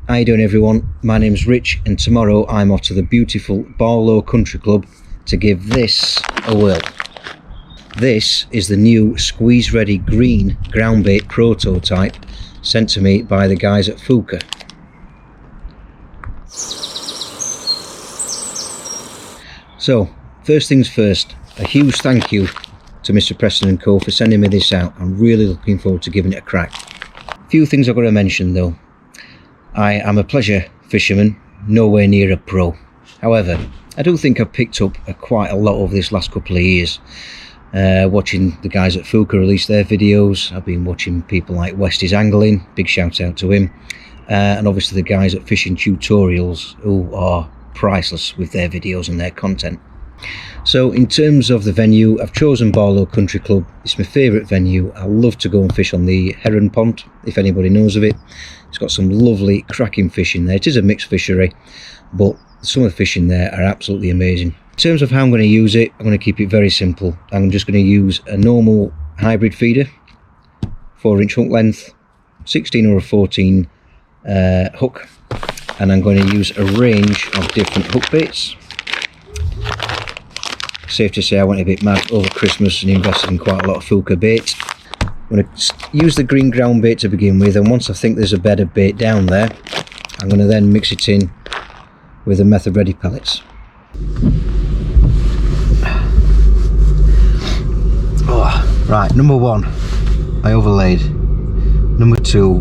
How you doing everyone? My name's Rich and tomorrow I'm off to the beautiful Barlow Country Club to give this a whirl. This is the new SQUEEZ-READY Green Groundbait prototype sent to me by the guys at Fjuka. So, first things first, a huge thank you to Mr. Preston & Co for sending me this out. I'm really looking forward to giving it a crack. A few things I've got to mention though. I am a pleasure fisherman, nowhere near a pro. However, I do think I've picked up quite a lot over this last couple of years. Watching the guys at Fjuka release their videos, I've been watching people like Westies Angling, big shout out to him, and obviously the guys at Fishing Tutorials, who are priceless with their videos and their content. So in terms of the venue, I've chosen Barlow Country Club. It's my favourite venue. I love to go and fish on the Heron Pond, if anybody knows of it. It's got some lovely cracking fish in there. It is a mixed fishery, but some of the fish in there are absolutely amazing. In terms of how I'm going to use it, I'm going to keep it very simple. I'm just going to use a normal hybrid feeder, 4-inch hook length, 16 or a 14 hook, and I'm going to use a range of different hook baits. Safe to say I went a bit mad over Christmas and invested in quite a lot of Fjuka bait. I'm going to use the green ground bait to begin with, and once I think there's a bed of bait down there, I'm going to then mix it in with the method ready pellets. Oh, right, number one, I overlaid. Number two,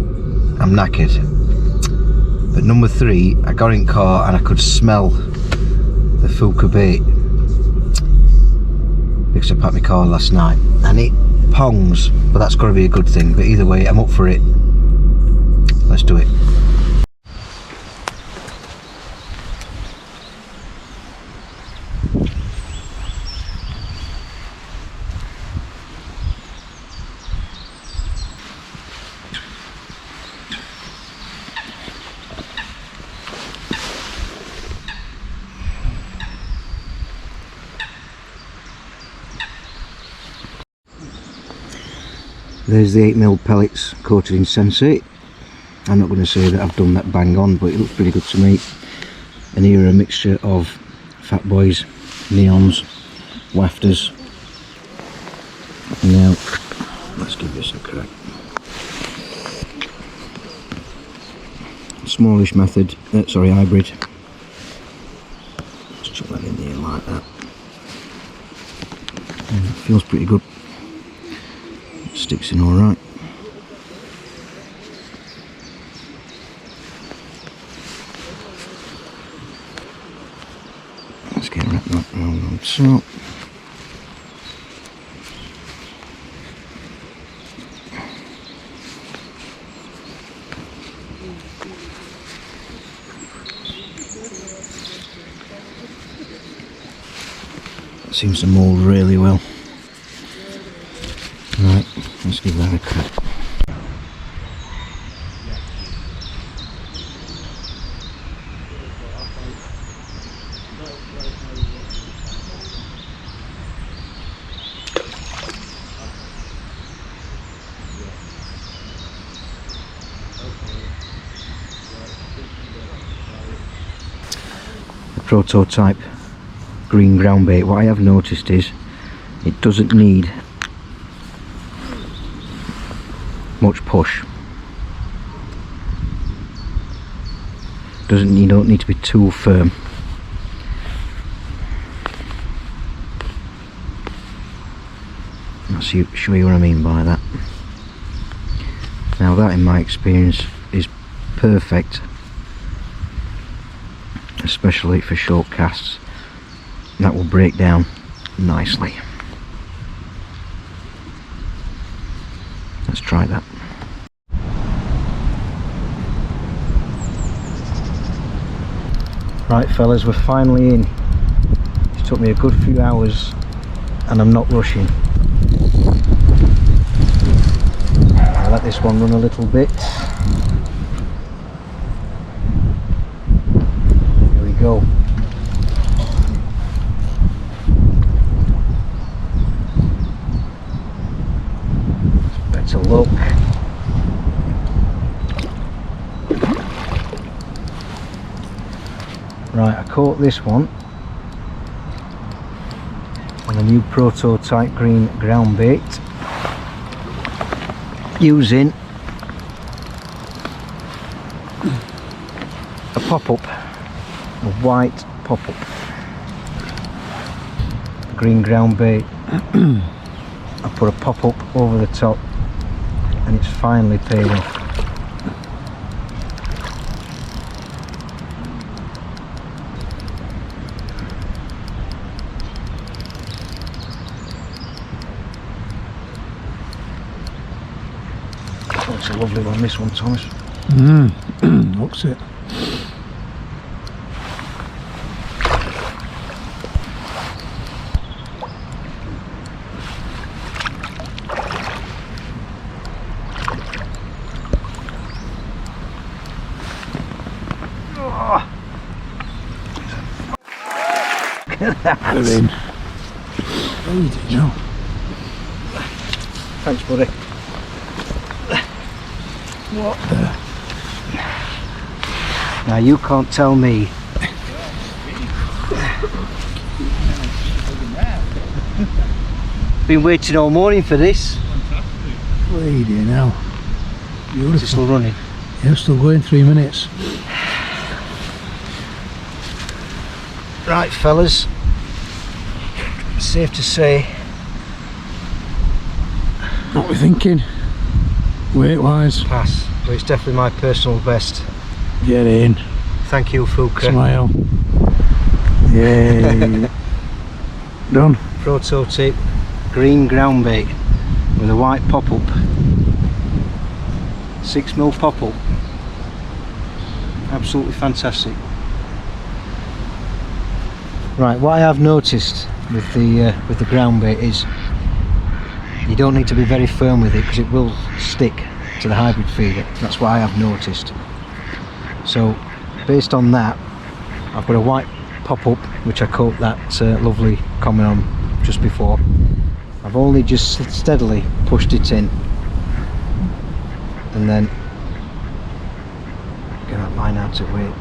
I'm knackered. But number three, I got in car and I could smell the Fjuka bait because I packed my car last night, and it pongs, but that's got to be a good thing. But either way, I'm up for it. Let's do it. There's the 8mm pellets coated in Sensate. I'm not going to say that I've done that bang on, but it looks pretty good to me. And here are a mixture of Fat Boys, Neons, Wafters. Now, let's give this a crack. Smallish method, hybrid. Just chuck that in there like that. And it feels pretty good. Sticks in all right. Let's get that round on top. That seems to mould really well. Right, let's give that a crack. The prototype green ground bait, what I have noticed is it doesn't need much push. You don't need to be too firm. I'll show you what I mean by that. Now that in my experience is perfect, especially for short casts. That will break down nicely. Let's try that. Right fellas, we're finally in. It took me a good few hours and I'm not rushing. I'll let this one run a little bit. Here we go. Better look. Right, I caught this one on a new prototype green ground bait using a pop-up, a white pop-up green ground bait. I put a pop-up over the top and it's finally paid off. Oh, it's a lovely one, this one, Thomas. Looks it. Get in. Easy, no. Thanks, buddy. What the? Now you can't tell me. Been waiting all morning for this. Bleeding hell. Beautiful. Is it still running? Yeah, still going, 3 minutes. Right, fellas. Safe to say. What we thinking? Weight wise? Pass. But it's definitely my personal best. Get in. Thank you, Fjuka. Smile. Yay. Done. Prototype green ground bait with a white pop-up. 6mm pop-up. Absolutely fantastic. Right, what I have noticed with the ground bait is you don't need to be very firm with it because it will stick to the hybrid feeder. That's what I have noticed. So based on that, I've got a white pop-up which I caught that lovely comment on just before. I've only just steadily pushed it in and then get that line out of weight.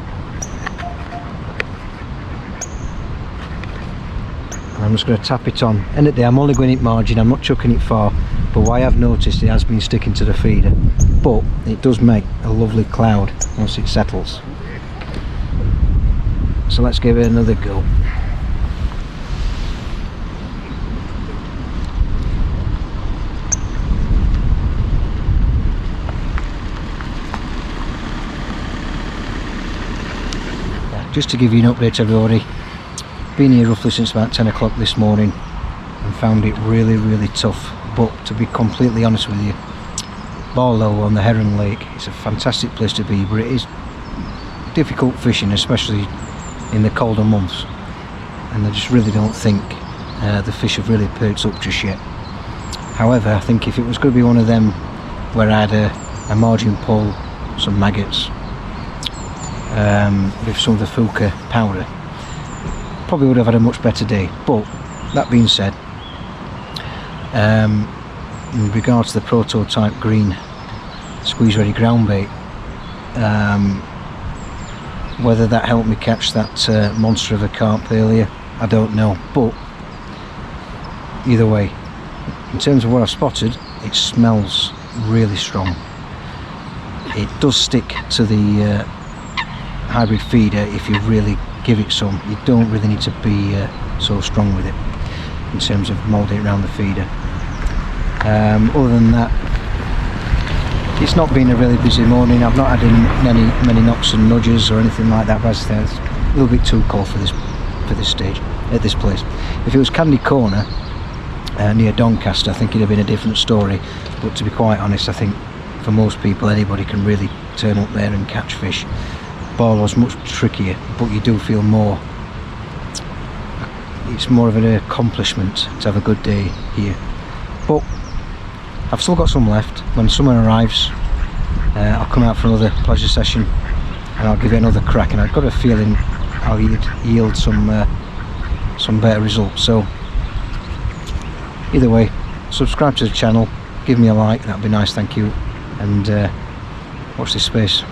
And I'm just going to tap it on. End of the day, I'm only going in margin, I'm not chucking it far, but what I have noticed, it has been sticking to the feeder, but it does make a lovely cloud once it settles. So let's give it another go. Just to give you an update, everybody, been here roughly since about 10 o'clock this morning and found it really tough, but to be completely honest with you, Barlow on the Heron Lake, it's a fantastic place to be, but it is difficult fishing, especially in the colder months, and I just really don't think the fish have really perked up just yet. However, I think if it was going to be one of them where I had a margin pull, some maggots, with some of the Fjuka powder, probably would have had a much better day. But that being said, in regards to the prototype green squeeze ready ground bait, whether that helped me catch that monster of a carp earlier, I don't know, but either way, in terms of what I've spotted, it smells really strong. It does stick to the hybrid feeder if you really give it some. You don't really need to be so strong with it in terms of moulding it around the feeder. Other than that, it's not been a really busy morning. I've not had many knocks and nudges or anything like that, but as I say, it's a little bit too cold for this stage at this place. If it was Candy Corner near Doncaster, I think it'd have been a different story, but to be quite honest, I think for most people, anybody can really turn up there and catch fish. Barlow's much trickier, but you do feel more, it's more of an accomplishment to have a good day here. But I've still got some left. When summer arrives, I'll come out for another pleasure session and I'll give it another crack, and I've got a feeling I'll yield some better results. So either way, subscribe to the channel, give me a like, that'd be nice, thank you, and watch this space.